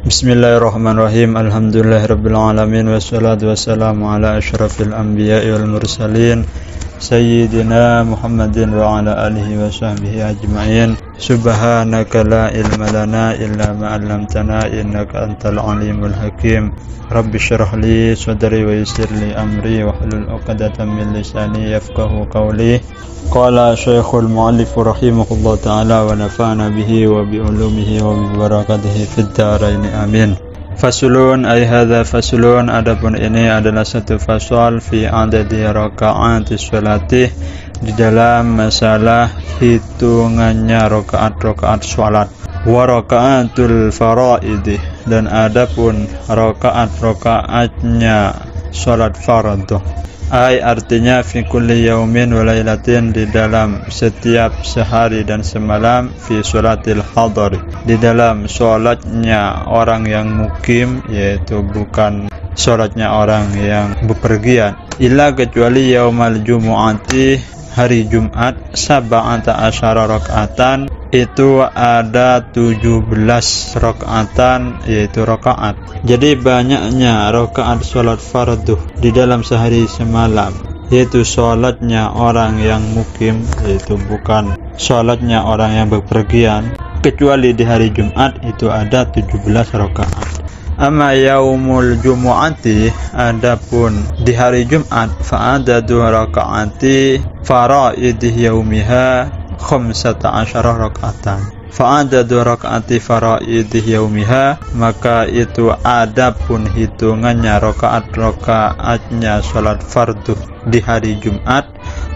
Bismillahirrahmanirrahim. Alhamdulillahirabbil alamin wassalatu wassalamu ala asyrafil anbiya'i wal mursalin sayyidina Muhammadin wa ala alihi wa sahbihi ajma'in. Subhanaka la ilma lana illa ma 'allamtana innaka antal alimul hakim. Rabbi shrah li sadri wa yassir li amri wa hlul 'uqdatam min lisani yafqahu qawli. Qala Syekhul Mu'allif rahimahullah ta'ala wa nafa'ana bihi wa bi ulumihi wa bi barakatihi fid dharain amin. Fasulun ay hadza fasulun, adapun ini adalah satu fasal fi adadi rakaat sholati, di dalam masalah hitungannya rakaat-rakaat salat. Wa rakaatul faraid, dan adapun rakaat-rakaatnya salat fardhu. Ay artinya fi kulli yaumin wa lailatin, di dalam setiap sehari dan semalam, fi sholatil hadar, di dalam sholatnya orang yang mukim, yaitu bukan sholatnya orang yang bepergian. Illa kecuali yaumal jumu'ati, hari Jumat, sab'ata asyara rakaatan, itu ada 17 rakaatan, yaitu rakaat. Jadi banyaknya rakaat sholat fardu di dalam sehari semalam, yaitu sholatnya orang yang mukim, yaitu bukan sholatnya orang yang bepergian, kecuali di hari Jumat itu ada 17 rakaat. Amma yaumul jumu'ati, adapun di hari Jumat, fa'adadu rakaati faraidih yaumiha 15 rakaatan. Fa'adadu rakaati faraidih yaumiha, maka itu adapun hitungannya rakaat-rakaatnya salat fardu di hari Jumat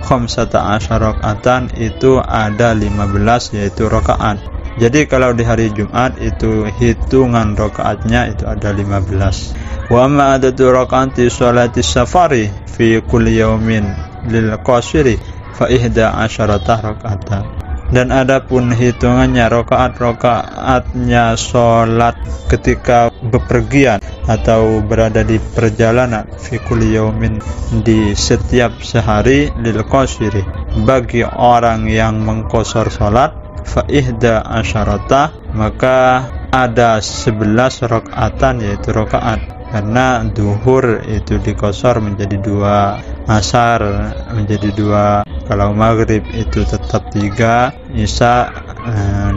15 rakaatan, itu ada 15, yaitu rakaat. Jadi kalau di hari Jumat itu hitungan rakaatnya itu ada 15. Wa amma adadu rakaati sholati safari fi kulli yaumin lil qasiri fa 11 rakaatan. Dan adapun hitungannya rakaat-rakaatnya sholat ketika bepergian atau berada di perjalanan, fi kulli yaumin, di setiap sehari, lil qasiri, bagi orang yang mengqashar sholat, fa 11, maka ada 11 rakaatan, yaitu rakaat. Karena duhur itu diqashar menjadi 2, asar menjadi 2, kalau maghrib itu tetap 3, isya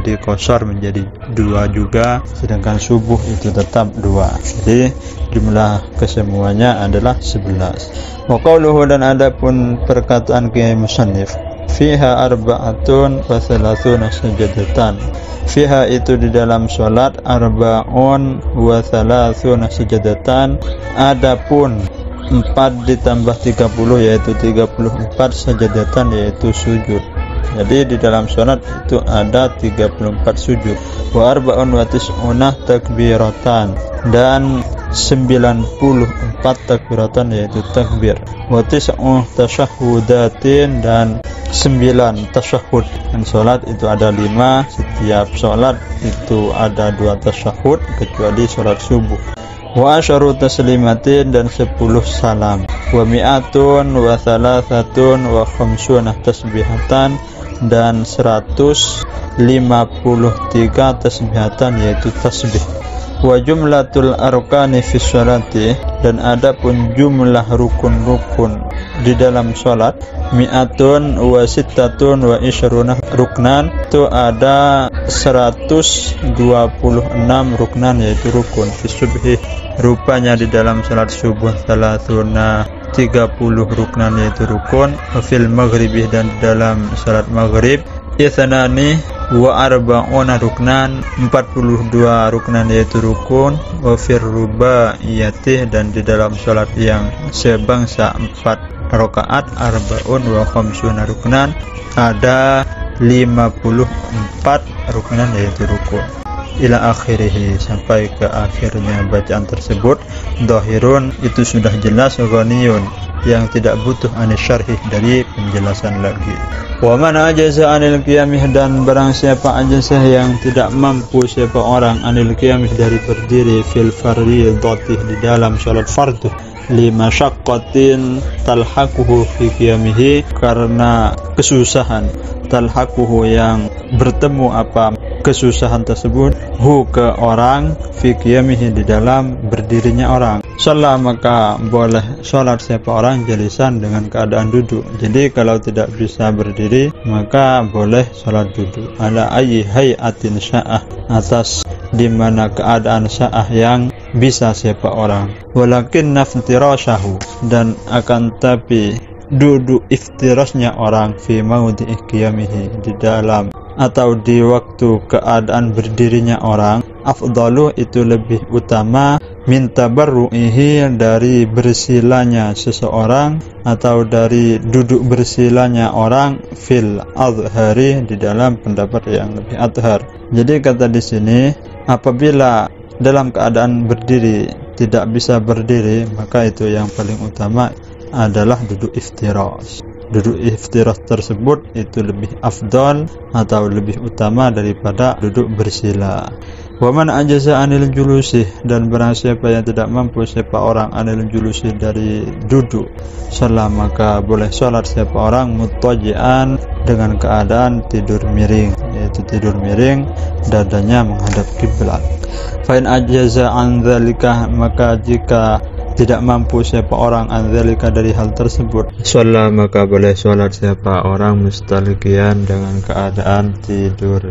diqashar menjadi 2 juga, sedangkan subuh itu tetap 2. Jadi jumlah kesemuanya adalah 11. Wa qauluhu, dan adapun perkataan Kiai Musannif, fiha arba'atun wa thalathuna sajadatan. Fiha itu di dalam sholat, arba'un wa thalathuna sajadatan, adapun 4 ditambah 30, yaitu 34 sajadatan, yaitu sujud. Jadi di dalam sholat itu ada 34 sujud. Wa arba'un wa tis'una takbiratan, dan 94 takbiratan, yaitu takbir. Wa tis'u tasyahhudatin, dan 9 tasyahud. Dan sholat itu ada 5, setiap sholat itu ada 2 tasyahud, kecuali sholat subuh. Wa asyaru taslimatin, dan 10 salam. Wa mi'atun wa thalathatun wa khamsuna tasbihatan, dan 153 tasbihatan, yaitu tasbih. Wa jumlatul arkani fi sholati, dan adapun jumlah rukun-rukun di dalam sholat, mi'atun wa sittatun wa isyruna ruknan, itu ada 126 ruknan, yaitu rukun. Fi subhi, rupanya di dalam sholat subuh, salatuna 30 ruknan, yaitu rukun. Fil maghribi, dan di dalam sholat maghrib, ithnani wa arba'una ruknan, 42 ruknan, yaitu rukun. Wa fir rubaiyati, dan di dalam sholat yang sebangsa 4 rakaat, arba'un wa khamsuna ruknan, ada 54 ruknan, yaitu rukun. Ila akhirih, sampai ke akhirnya bacaan tersebut. Dhahirun, itu sudah jelas. Ghaniyun, yang tidak butuh anisyarhih, dari penjelasan lagi. Wa man ajaza anil qiyamih, dan barang siapa ajazah yang tidak mampu siapa orang anil qiyamih dari berdiri fil fardhiyati di dalam salat fardu li masyaqqatin talhaquhu fi qiyamihi, karena kesusahan talhaquhu yang bertemu apa kesusahan tersebut hu ke orang fi qiyamihi di dalam berdirinya orang. Salat, maka boleh salat siapa orang jalisan dengan keadaan duduk. Jadi kalau tidak bisa berdiri maka boleh salat duduk. Ala ayyi hayatin sya'ah, atas di mana keadaan sya'ah yang bisa siapa orang. Walakin naftirasyahu, dan akan tapi duduk iftirasnya orang fi maudhi'i qiyamihi di dalam atau di waktu keadaan berdirinya orang, afdalu itu lebih utama min tabarru'ihi dari bersilanya seseorang atau dari duduk bersilanya orang fil azhari di dalam pendapat yang lebih azhar. Jadi kata di sini, apabila dalam keadaan berdiri tidak bisa berdiri, maka itu yang paling utama adalah duduk iftiras. Duduk iftiras tersebut itu lebih afdal atau lebih utama daripada duduk bersila. Wa man ajaza anil julusi, dan barang siapa yang tidak mampu siapa orang anil julusi dari duduk, salat maka boleh salat siapa orang muttaji'an dengan keadaan tidur miring, yaitu tidur miring dadanya menghadap kiblat. Fa in ajaza an dzalika, maka jika tidak mampu siapa orang anzalika dari hal tersebut, salat maka boleh salat siapa orang mustaliqiyan dengan keadaan tidur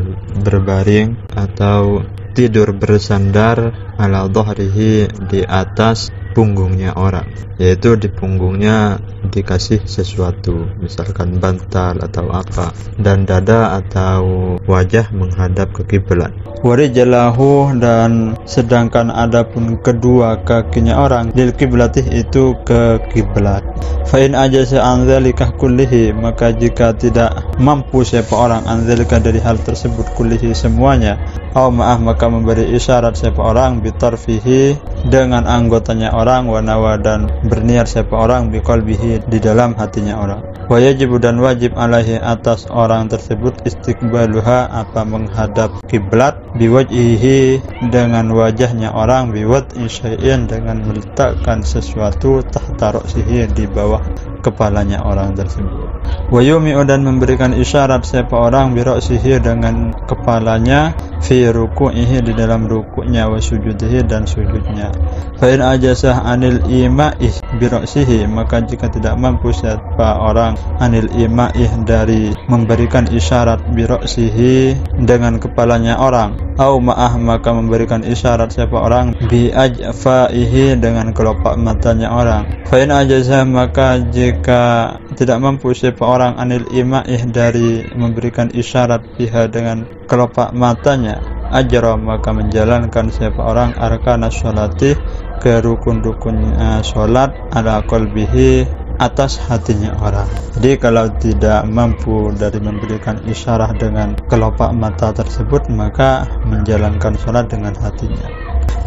berbaring atau tidur bersandar ala dhahrihi di atas punggungnya orang, yaitu di punggungnya dikasih sesuatu, misalkan bantal atau apa, dan dada atau wajah menghadap ke kiblat. Warijalahu, dan sedangkan adapun kedua kakinya orang lil kiblatih itu ke kiblat. Fa in ajaza an dzalika kullihi, maka jika tidak mampu siapa orang an dzalika dari hal tersebut kullihi semuanya, au ma'ah maka memberi isyarat siapa orang bitarfihi dengan anggotanya orang, wa nawa dan berniat siapa orang biqalbihi di dalam hatinya orang. Wa yajibu, dan wajib alaihi atas orang tersebut istiqbaluha apa menghadap kiblat biwajhihi dengan wajahnya orang, biwad'i syai'in dengan meletakkan sesuatu tahta ra'sihi di bawah kepalanya orang tersebut. Wa yumi'u, dan memberikan isyarat siapa orang bi ra'sihi dengan kepalanya fi ruku'ihi di dalam rukuknya, wa sujudihi dan sujudnya. Fa in ajazah anil ima'i bi ra'sihi, maka jika tidak mampu siapa orang anil ima'i dari memberikan isyarat bi ra'sihi dengan kepalanya orang, au ma'ah maka memberikan isyarat siapa orang bi ajfa'ihi dengan kelopak matanya orang. Fa in ajazah, maka jika tidak mampu siapa orang anil ima'ih dari memberikan isyarat biha dengan kelopak matanya, ajra maka menjalankan siapa orang arkana sholati ke rukun-rukun sholat ala qalbihi atas hatinya orang. Jadi kalau tidak mampu dari memberikan isyarat dengan kelopak mata tersebut, maka menjalankan sholat dengan hatinya.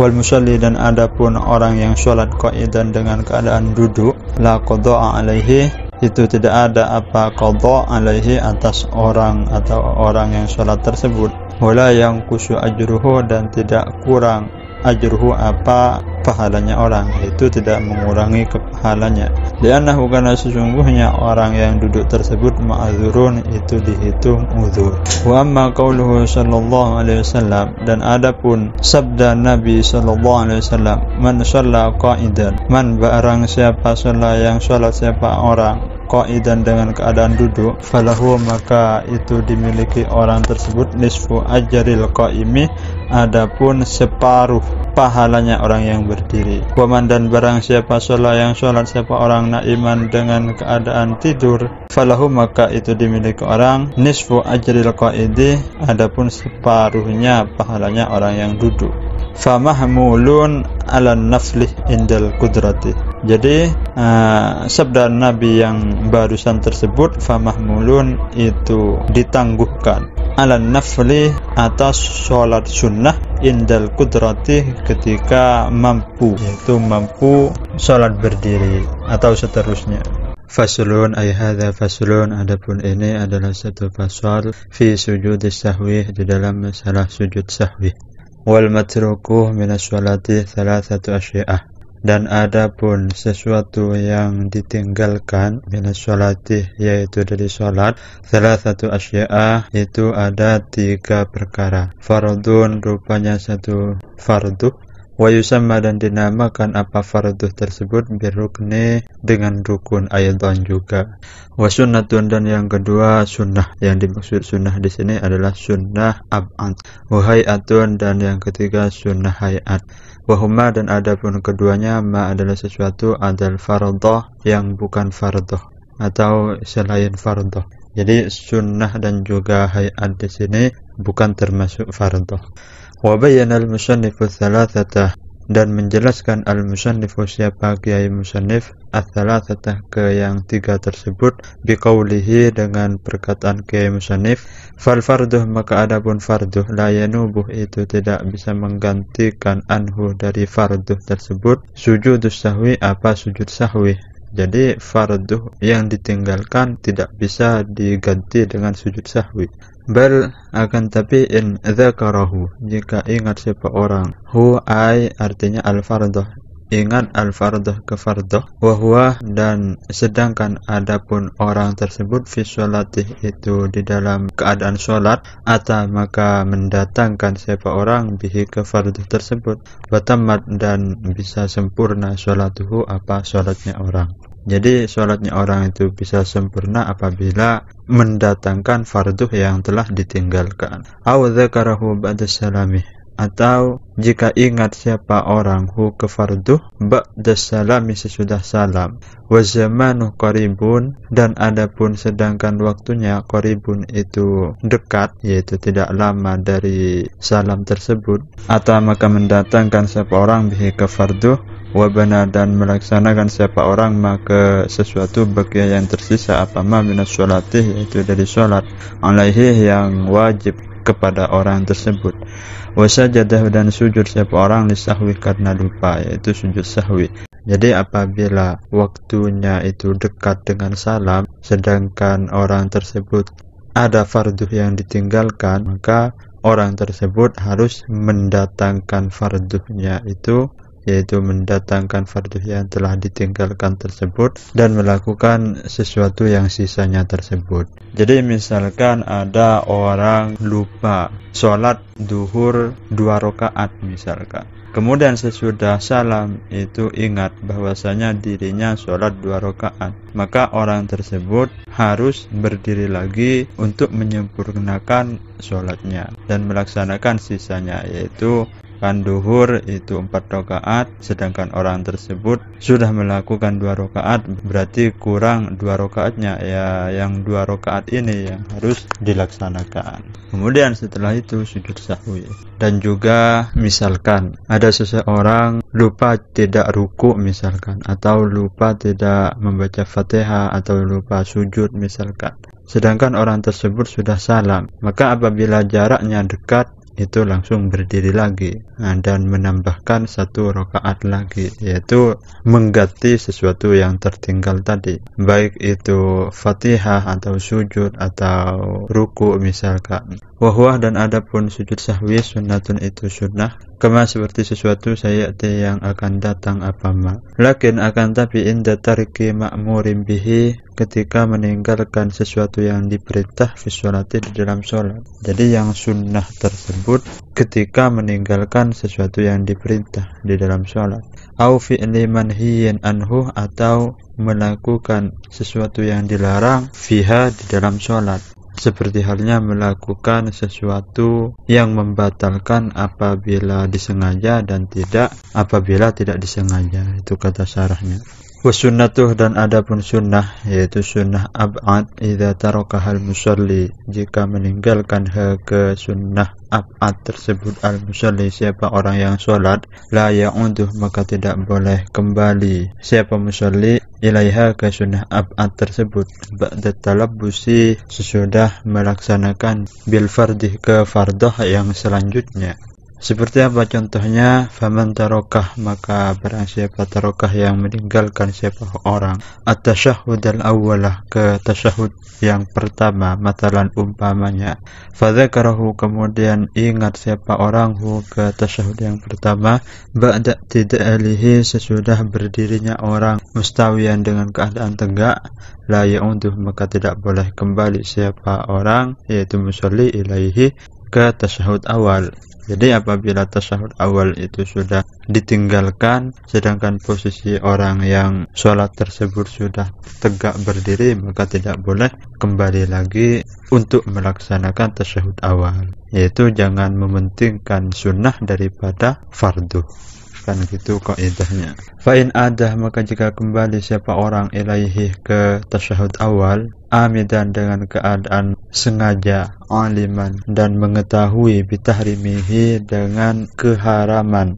Wal musalli, dan adapun orang yang sholat qaidan dengan keadaan duduk, la qada'a alaihi, itu tidak ada apa qada alaihi atas orang atau orang yang sholat tersebut, wala yang kusu ajruhu, dan tidak kurang ajruhu apa pahalanya orang, itu tidak mengurangi kepahalanya. Li'annahu, karena sesungguhnya orang yang duduk tersebut ma'adzurun, itu dihitung uzur. Wa amma qauluhu sallallahu alaihi wasallam, dan adapun sabda Nabi sallallahu alaihi wasallam, man shalla qa'idan, man barang siapa shalla yang salat siapa orang qaidan dengan keadaan duduk, falahu maka itu dimiliki orang tersebut nisfu ajril qaimi, adapun separuh pahalanya orang yang berdiri. Waman, dan barang siapa sholat yang sholat siapa orang naiman dengan keadaan tidur, falahu maka itu dimiliki orang nisfu ajril qaidi, adapun separuhnya pahalanya orang yang duduk. Famahmulun ala naflih indal kudrati. Jadi sabda Nabi yang barusan tersebut, famahmulun itu ditangguhkan ala nafli atas sholat sunnah indal kudrati ketika mampu, yaitu mampu sholat berdiri atau seterusnya. Faslun ay hadza faslun, adapun ini adalah satu fasal fi sujud sahwi, di dalam masalah sujud sahwi. Wal matruku minas sholati thalathatu asyi'ah, dan adapun sesuatu yang ditinggalkan minas sholati, yaitu dari sholat, thalathatu asyi'ah, itu ada 3 perkara. Fardun, rupanya satu fardu, wa yusamma, dan dinamakan apa fardu tersebut, birrukni, dengan rukun aydan juga. Wa sunnatun, dan yang kedua sunnah. Yang dimaksud sunnah di sini adalah sunnah ab'ad. Wa hay'atun, dan yang ketiga sunnah hay'at. Wa huma, dan adapun keduanya, ma adalah sesuatu adal fardhu, yang bukan fardhu atau selain fardhu. Jadi sunnah dan juga hay'at di sini bukan termasuk fardhu. Wa bayyana al-musannifu thalathata, dan menjelaskan al-musannifu, siapa Kiai musannif, ats-thalathata, ke yang 3 tersebut, biqaulihi, dengan perkataan Kiai musannif, fal farduh, maka adapun farduh, la yanubuh, itu tidak bisa menggantikan anhu, dari farduh tersebut, sujudus sahwi, apa sujud sahwi. Jadi farduh yang ditinggalkan tidak bisa diganti dengan sujud sahwi. Bal, akan tapi, in dzakarahu, jika ingat siapa orang, hu ay, artinya al-fardhu, ingat al-fardhu ke fardhu, wa huwa, dan sedangkan adapun orang tersebut, fi sholati, itu di dalam keadaan sholat, ata, maka mendatangkan siapa orang, bihi, ke fardhu tersebut, batamat, dan bisa sempurna sholatuhu, apa sholatnya orang. Jadi sholatnya orang itu bisa sempurna apabila mendatangkan farduh yang telah ditinggalkan. Aw dzakarahu ba'da salami, atau jika ingat siapa orang hu ke farduh ba'da salami, sesudah salam. Wa zamanu qaribun, dan adapun sedangkan waktunya qaribun, itu dekat, yaitu tidak lama dari salam tersebut. Atau maka mendatangkan siapa orang bihi ke farduh, wabana, dan melaksanakan siapa orang maka sesuatu bagian yang tersisa, apa ma minas sholati, yaitu dari sholat, alaihi, yang wajib kepada orang tersebut. Wasajadah, dan sujud siapa orang lisahwi, karena lupa, yaitu sujud sahwi. Jadi apabila waktunya itu dekat dengan salam, sedangkan orang tersebut ada farduh yang ditinggalkan, maka orang tersebut harus mendatangkan farduhnya itu, yaitu mendatangkan farduh yang telah ditinggalkan tersebut, dan melakukan sesuatu yang sisanya tersebut. Jadi misalkan ada orang lupa sholat duhur 2 rakaat misalkan, kemudian sesudah salam itu ingat bahwasanya dirinya sholat 2 rakaat, maka orang tersebut harus berdiri lagi untuk menyempurnakan sholatnya dan melaksanakan sisanya, yaitu kan duhur itu 4 rakaat, sedangkan orang tersebut sudah melakukan 2 rakaat, berarti kurang 2 rakaatnya, ya yang 2 rakaat ini yang harus dilaksanakan. Kemudian setelah itu sujud sahwi. Dan juga misalkan ada seseorang lupa tidak ruku misalkan, atau lupa tidak membaca Fatihah, atau lupa sujud misalkan, sedangkan orang tersebut sudah salam, maka apabila jaraknya dekat, itu langsung berdiri lagi dan menambahkan 1 rakaat lagi, yaitu mengganti sesuatu yang tertinggal tadi, baik itu Fatihah atau sujud atau ruku misalkan. Wahwah, dan adapun sujud sahwi sunnatun, itu sunnah, kama, seperti sesuatu sayati yang akan datang apa ma. Lakin, akan tapi, inda tariki ma'murin bihi, ketika meninggalkan sesuatu yang diperintah fi sholati, di dalam sholat. Jadi yang sunnah tersebut ketika meninggalkan sesuatu yang diperintah di dalam sholat. Au fi'li manhiyin anhu, atau melakukan sesuatu yang dilarang fiha, di dalam sholat. Seperti halnya melakukan sesuatu yang membatalkan apabila disengaja dan tidak apabila tidak disengaja. Itu kata syarahnya. Wasunnatuh, dan adapun sunnah, yaitu sunnah ab'ad, idza tarakahal musalli, jika meninggalkan ke sunnah ab'ad tersebut al-musalli, siapa orang yang sholat, la ya'uduh, maka tidak boleh kembali siapa musalli ilaiha, ke sunnah ab'ad tersebut, ba'da talabbusi, sesudah melaksanakan bil fardih, ke fardh yang selanjutnya. Seperti apa contohnya? Faman tarokah, maka barang siapa tarokah yang meninggalkan siapa orang at-tasyahhud al-awwalah, ke tasyahud yang pertama, matalan umpamanya, fadzakarahu, kemudian ingat siapa orang hu ke tasyahud yang pertama, ba'da tidalihi, sesudah berdirinya orang mustawiyan dengan keadaan tegak, la ya'uduh, maka tidak boleh kembali siapa orang, yaitu musalli, ilaihi, ke tasyahud awal. Jadi apabila tasyahud awal itu sudah ditinggalkan, sedangkan posisi orang yang sholat tersebut sudah tegak berdiri, maka tidak boleh kembali lagi untuk melaksanakan tasyahud awal. Yaitu jangan mementingkan sunnah daripada fardu. Kan gitu kaidahnya. Fa'in adah, maka jika kembali siapa orang ilaihi, ke tasyahud awal, amidan, dengan keadaan sengaja, aliman, dan mengetahui, bitahrimihi, dengan keharaman,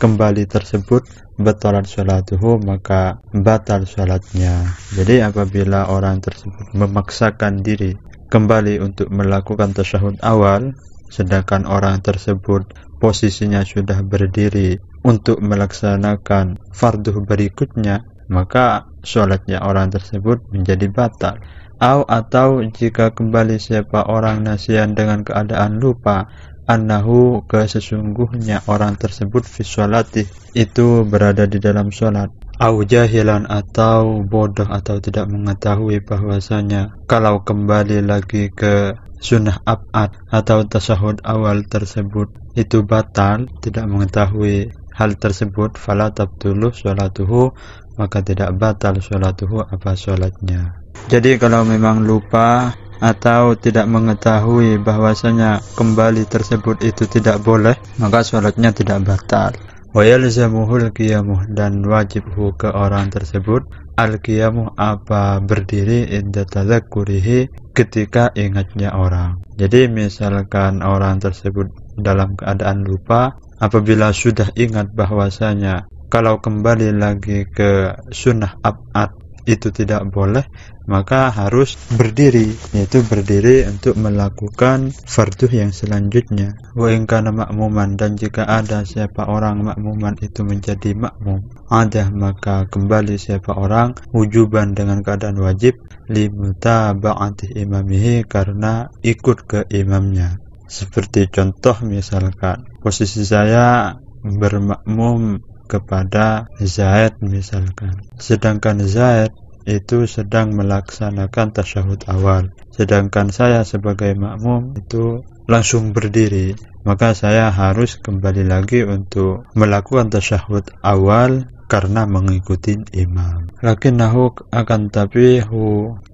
kembali tersebut, batalat sholatuhu, maka batal sholatnya. Jadi apabila orang tersebut memaksakan diri kembali untuk melakukan tasyahud awal, sedangkan orang tersebut posisinya sudah berdiri untuk melaksanakan fardu berikutnya, maka sholatnya orang tersebut menjadi batal. Atau jika kembali siapa orang nasian dengan keadaan lupa, annahu, ke sesungguhnya orang tersebut fi sholati, itu berada di dalam sholat, au jahilan, atau bodoh atau tidak mengetahui bahwasanya kalau kembali lagi ke sunnah ab'ad atau tasyahud awal tersebut itu batal, tidak mengetahui hal tersebut, fala tabtulu sholatuhu, maka tidak batal sholatuhu, apa sholatnya. Jadi kalau memang lupa atau tidak mengetahui bahwasanya kembali tersebut itu tidak boleh, maka sholatnya tidak batal. Wa yalzamuhul qiyamuh, dan wajibhu ke orang tersebut al-qiyamuh, apa berdiri, inda tadzakkurihi, ketika ingatnya orang. Jadi misalkan orang tersebut dalam keadaan lupa, apabila sudah ingat bahwasanya kalau kembali lagi ke sunnah ab'ad itu tidak boleh, maka harus berdiri, yaitu berdiri untuk melakukan fardu yang selanjutnya. Wa in kana ma'muman, dan jika ada siapa orang ma'muman itu menjadi makmum, ada, maka kembali siapa orang wujuban, dengan keadaan wajib, limutaba'ati imamihi, karena ikut ke imamnya. Seperti contoh misalkan posisi saya bermakmum kepada Zaid misalkan, sedangkan Zaid itu sedang melaksanakan tasyahud awal, sedangkan saya sebagai makmum itu langsung berdiri, maka saya harus kembali lagi untuk melakukan tasyahud awal karena mengikuti imam. Lakinnahu, akan tapi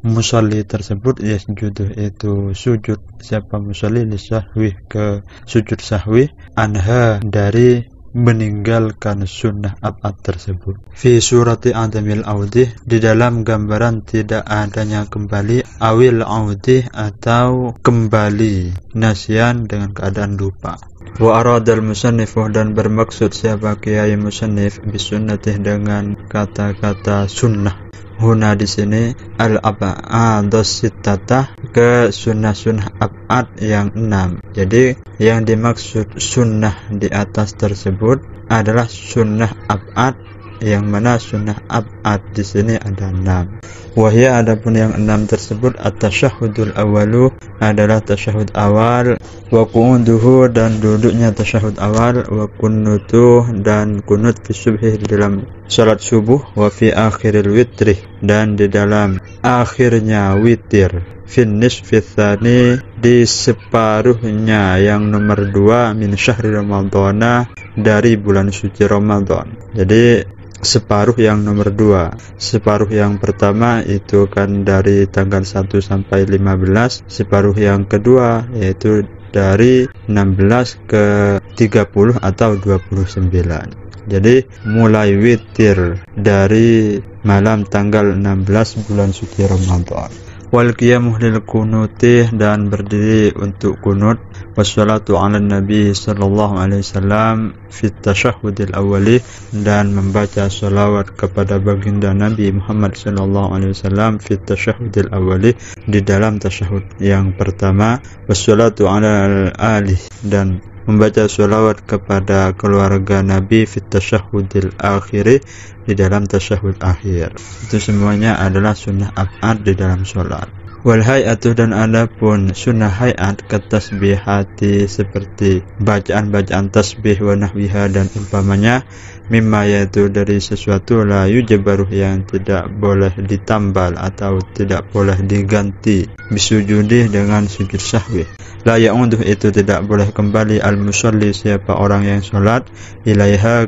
musalli tersebut yasjudu, itu sujud siapa musalli lisahwi, ke sujud sahwi, anha, dari meninggalkan sunnah ab'ad tersebut. Fi surati adamil audih, di dalam gambaran tidak adanya kembali, awil audih, atau kembali nasyan dengan keadaan lupa. Wa aradal musannifu, dan bermaksud siapa kiai musannif bisunnatih, dengan kata-kata sunnah. Huna di sini al-ab'ados sittata, ke sunnah-sunnah ab'ad yang 6. Jadi yang dimaksud sunnah di atas tersebut adalah sunnah ab'ad, yang mana sunnah ab'ad di sini ada 6. Wahya, adapun yang 6 tersebut, at-tasyahudul awalu, adalah tasyahud awal, wa qu'uduhu, dan duduknya tasyahud awal, wa kunutuh, dan kunut fi subhi, di dalam salat subuh, wa fi akhiril witri, dan di dalam akhirnya witir, fin nisfi tsani, di separuhnya yang nomor 2, min syahri ramadhana, dari bulan suci Ramadan. Jadi separuh yang nomor 2. Separuh yang pertama itu kan dari tanggal 1 sampai 15. Separuh yang kedua yaitu dari 16 ke 30 atau 29. Jadi mulai witir dari malam tanggal 16 bulan suci Ramadan. Wal qiyamu lil kunutih, dan berdiri untuk kunut, wassalatu ala nabi sallallahu alaihi wasallam fit tasyahhudil awwali, dan membaca salawat kepada baginda Nabi Muhammad sallallahu alaihi wasallam fit tasyahhudil awwali, di dalam tasyahud yang pertama, wassalatu ala ali, dan membaca sholawat kepada keluarga Nabi fit tasyahhudil akhiri, di dalam tasyahud akhir. Itu semuanya adalah sunnah ab'ad di dalam sholat. Wal hay'atu, dan adapun sunnah hay'at katasbihati, seperti bacaan-bacaan tasbih wa nahwiha dan umpamanya, mimma, yaitu dari sesuatu la yujabaruh, yang tidak boleh ditambal atau tidak boleh diganti, bisujudih, dengan sujud sahwi. La ya'uduh, itu tidak boleh kembali al musalli, siapa orang yang sholat, ilaiha,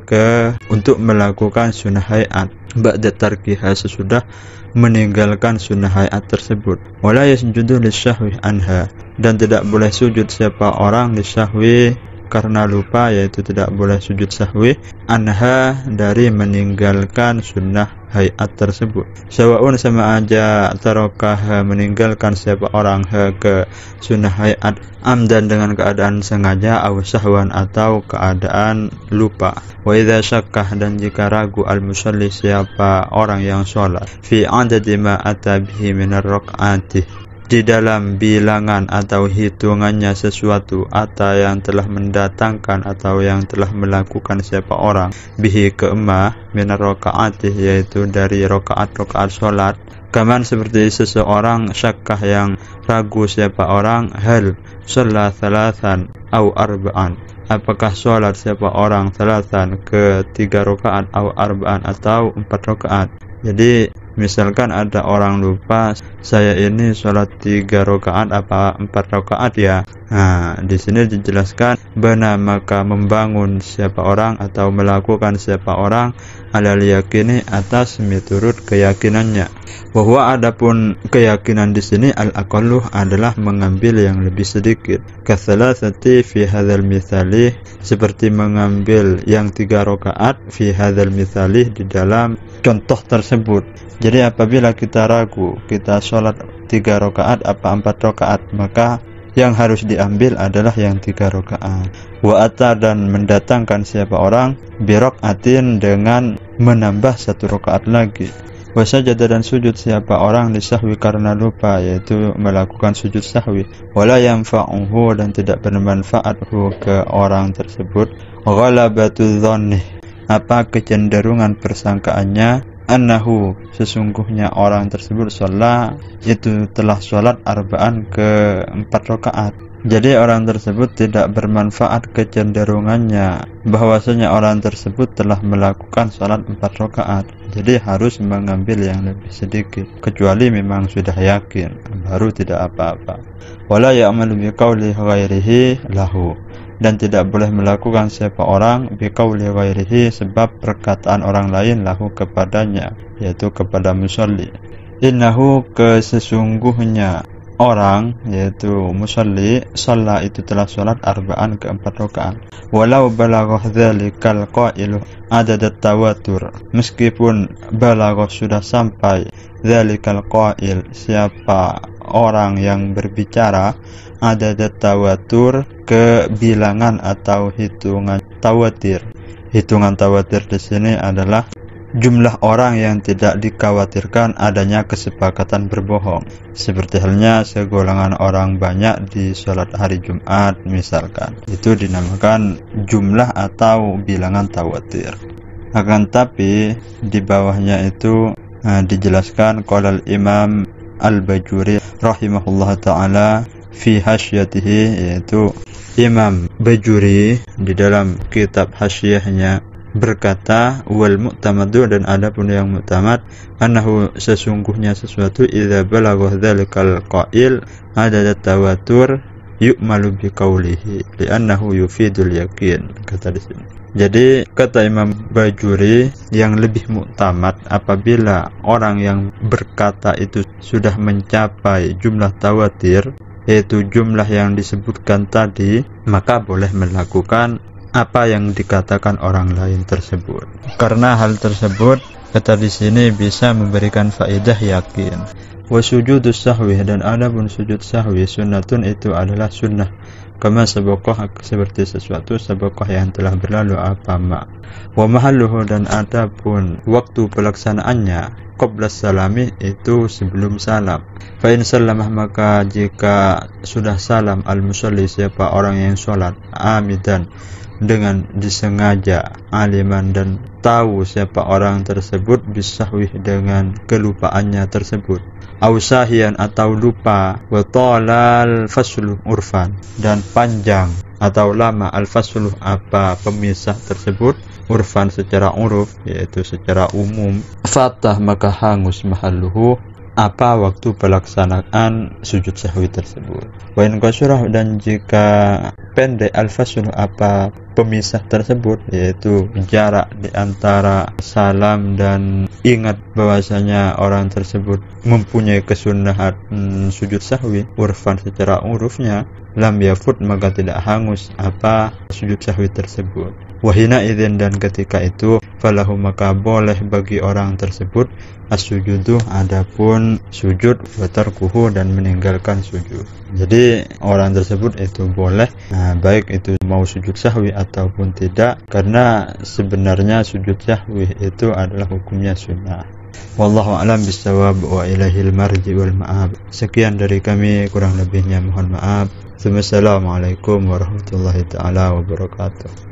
untuk melakukan sunnah hay'at, ba'da tarkiha, sesudah meninggalkan sunnah hayat tersebut. Wala yasjudu lisyahwi anha, dan tidak boleh sujud siapa orang lisyahwi, karena lupa, yaitu tidak boleh sujud sahwi, anha, dari meninggalkan sunnah hayat tersebut. Sawaun, sama aja, tarokah, meninggalkan siapa orang ke sunnah hayat, amdan, dengan keadaan sengaja, aw sahwan, atau keadaan lupa. Wa idza syakkah, dan jika ragu al musalli, siapa orang yang sholat, fi adadi ma atabihi minar rakaati, di dalam bilangan atau hitungannya sesuatu, atau yang telah mendatangkan atau yang telah melakukan siapa orang, bihi keemah, minar rakaati, yaitu dari rakaat-rakaat sholat, kaman, seperti seseorang syakkah yang ragu siapa orang, hal sholat thalathan au arba'an, apakah sholat siapa orang thalathan, ke 3 rakaat, au arba'an, atau 4 rakaat. Jadi misalkan ada orang lupa, saya ini sholat 3 rakaat apa 4 rakaat ya. Nah, di sini dijelaskan, bana, maka membangun siapa orang atau melakukan siapa orang, alal yakini, atas miturut keyakinannya. Bahwa adapun keyakinan di sini al aqallu, adalah mengambil yang lebih sedikit. Kasalasati fi hadzal misali, seperti mengambil yang 3 rakaat fi hadzal misali, di dalam contoh tersebut. Jadi apabila kita ragu, kita sholat 3 rakaat apa 4 rakaat, maka yang harus diambil adalah yang 3 rakaat. Wa ata, dan mendatangkan siapa orang, birokaatin, dengan menambah 1 rakaat lagi. Wa sajada, dan sujud siapa orang lisahwi, karena lupa, yaitu melakukan sujud sahwi. Wala yanfa'uhu, dan tidak bermanfaat ke orang tersebut, ghalabatu dhannih, apa kecenderungan persangkaannya, annahu, sesungguhnya orang tersebut sholat, itu telah sholat arba'an, ke 4 rakaat. Jadi orang tersebut tidak bermanfaat kecenderungannya bahwasanya orang tersebut telah melakukan sholat 4 rakaat. Jadi harus mengambil yang lebih sedikit, kecuali memang sudah yakin, baru tidak apa-apa. Wala ya'malu biqauli ghairihi lahu, dan tidak boleh melakukan siapa orang biqauli ghairihi, sebab perkataan orang lain lahu, kepadanya, yaitu kepada musalli. Innahu, sesungguhnya orang, yaitu musalli, shalla, itu telah sholat arba'an, ke 4 rakaat. Walau balaghah dzalikal qailu adadat tawatur, meskipun balaghah, sudah sampai, dzalikal qail, siapa orang yang berbicara, adadat tawatur, ke bilangan atau hitungan tawatir. Hitungan tawatir di sini adalah jumlah orang yang tidak dikhawatirkan adanya kesepakatan berbohong, seperti halnya segolongan orang banyak di sholat hari Jumat misalkan, itu dinamakan jumlah atau bilangan tawatir. Akan tapi di bawahnya itu dijelaskan qolal Imam Al-Bajuri rahimahullah ta'ala fi hasyatihi, yaitu Imam Bajuri di dalam kitab hasyahnya berkata, wal mu'tamadu, dan adapun yang mu'tamad, annahu, sesungguhnya sesuatu, idza balagha dzalikal qail adadat tawatur, yu'malu biqaulihi li'annahu yufidul yakin, kata di sini. Jadi kata Imam Bajuri, yang lebih mu'tamad apabila orang yang berkata itu sudah mencapai jumlah tawatir, yaitu jumlah yang disebutkan tadi, maka boleh melakukan apa yang dikatakan orang lain tersebut. Karena hal tersebut Kata di sini bisa memberikan faedah yakin. Wa sujudus sahwi, dan adapun sujud sahwi sunnatun itu adalah sunnah. Kama sabaqa, seperti sesuatu sabaqa yang telah berlalu apa ma. Wa mahalluhu, dan adapun waktu pelaksanaannya qabla salami itu sebelum salam. Fa in sallamah, maka jika sudah salam al musalli, siapa orang yang sholat, amidan dengan disengaja, aliman dan tahu siapa orang tersebut, bisahwih dengan kelupaannya tersebut, ausahian atau lupa, wa talal faslu urfan, dan panjang atau lama al faslu apa pemisah tersebut, urfan secara uruf, yaitu secara umum, fatah maka hangus mahalluhu apa waktu pelaksanaan sujud sahwi tersebut. Wa in qasurah, dan jika pendek al-fasl apa pemisah tersebut, yaitu jarak di antara salam dan ingat bahwasanya orang tersebut mempunyai kesunahan sujud sahwi urfan secara urufnya, lam yafut maka tidak hangus apa sujud sahwi tersebut. Wahina idzin, dan ketika itu falahu maka boleh bagi orang tersebut as-sujudu adapun sujud, wa tarkuhu dan meninggalkan sujud. Jadi orang tersebut itu boleh, baik itu mau sujud sahwi ataupun tidak, karena sebenarnya sujud sahwi itu adalah hukumnya sunnah. Wallahu a'lam bishawab wa ilaihil marji wal ma'ab. Sekian dari kami, kurang lebihnya mohon maaf. Assalamualaikum warahmatullahi taala wabarakatuh.